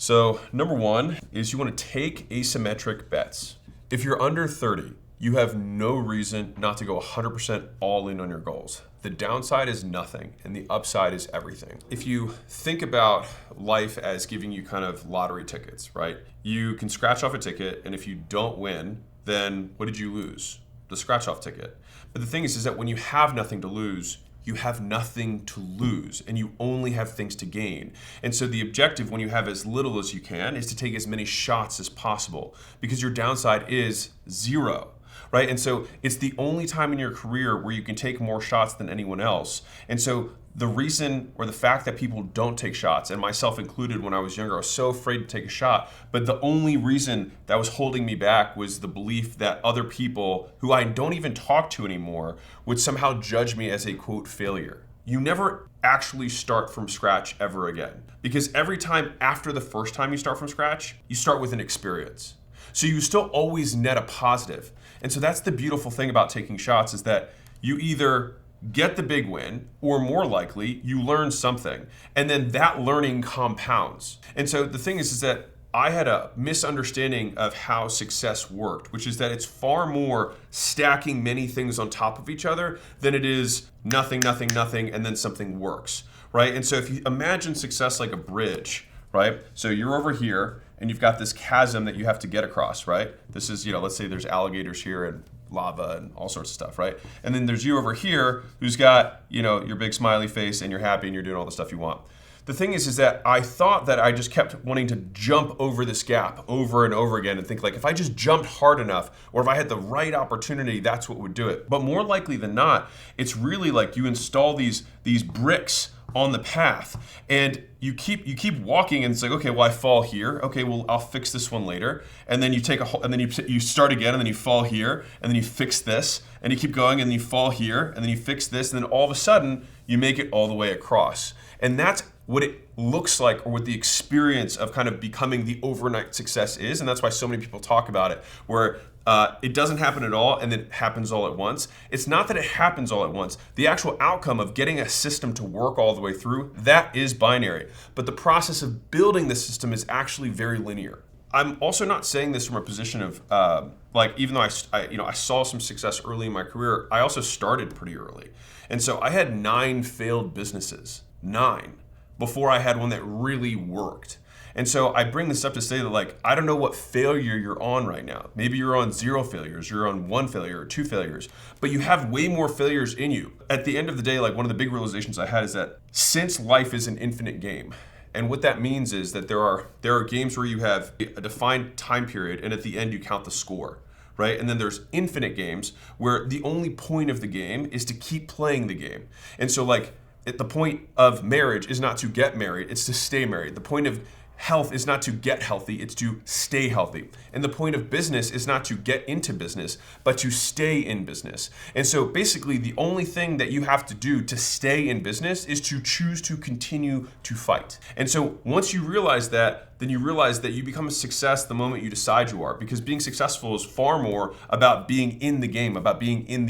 So number one is you want to take asymmetric bets. If you're under 30, you have no reason not to go 100% all in on your goals. The downside is nothing and the upside is everything. If you think about life as giving you kind of lottery tickets, right? You can scratch off a ticket, and if you don't win, then what did you lose? The scratch off ticket. But the thing is that when you have nothing to lose, you have nothing to lose and you only have things to gain. And so the objective when you have as little as you can is to take as many shots as possible, because your downside is zero, right? And so it's the only time in your career where you can take more shots than anyone else. And so the reason, or the fact that people don't take shots, and myself included when I was younger, I was so afraid to take a shot, but the only reason that was holding me back was the belief that other people who I don't even talk to anymore would somehow judge me as a quote failure. You never actually start from scratch ever again, because every time after the first time you start from scratch, you start with an experience. So you still always net a positive. And so that's the beautiful thing about taking shots, is that you either get the big win, or more likely, you learn something. And then that learning compounds. And so the thing is that I had a misunderstanding of how success worked, which is that it's far more stacking many things on top of each other than it is nothing, nothing, nothing, and then something works, right? And so if you imagine success like a bridge, right? So you're over here and you've got this chasm that you have to get across, right? This is, let's say there's alligators here and lava and all sorts of stuff, right? And then there's you over here who's got, your big smiley face and you're happy and you're doing all the stuff you want. The thing is that I thought that I just kept wanting to jump over this gap over and over again and think like, if I just jumped hard enough, or if I had the right opportunity, that's what would do it. But more likely than not, it's really like you install these bricks on the path, and you keep walking, and it's like, okay, well, I fall here. Okay, well, I'll fix this one later. And then you take and then you start again, and then you fall here, and then you fix this, and you keep going, and then you fall here, and then you fix this, and then all of a sudden you make it all the way across. And that's what it looks like, or what the experience of kind of becoming the overnight success is. And that's why so many people talk about it, where it doesn't happen at all and then it happens all at once. It's not that it happens all at once. The actual outcome of getting a system to work all the way through, that is binary. But the process of building the system is actually very linear. I'm also not saying this from a position of even though I saw some success early in my career, I also started pretty early. And so I had 9 failed businesses, 9, before I had one that really worked. And so I bring this up to say that, I don't know what failure you're on right now. Maybe you're on 0 failures, you're on 1 failure or 2 failures, but you have way more failures in you. At the end of the day, one of the big realizations I had is that since life is an infinite game, and what that means is that there are games where you have a defined time period, and at the end you count the score, right? And then there's infinite games where the only point of the game is to keep playing the game. And so the point of marriage is not to get married, it's to stay married. The point of health is not to get healthy, it's to stay healthy. And the point of business is not to get into business, but to stay in business. And so basically the only thing that you have to do to stay in business is to choose to continue to fight. And so once you realize that, then you realize that you become a success the moment you decide you are, because being successful is far more about being in the game, about being in the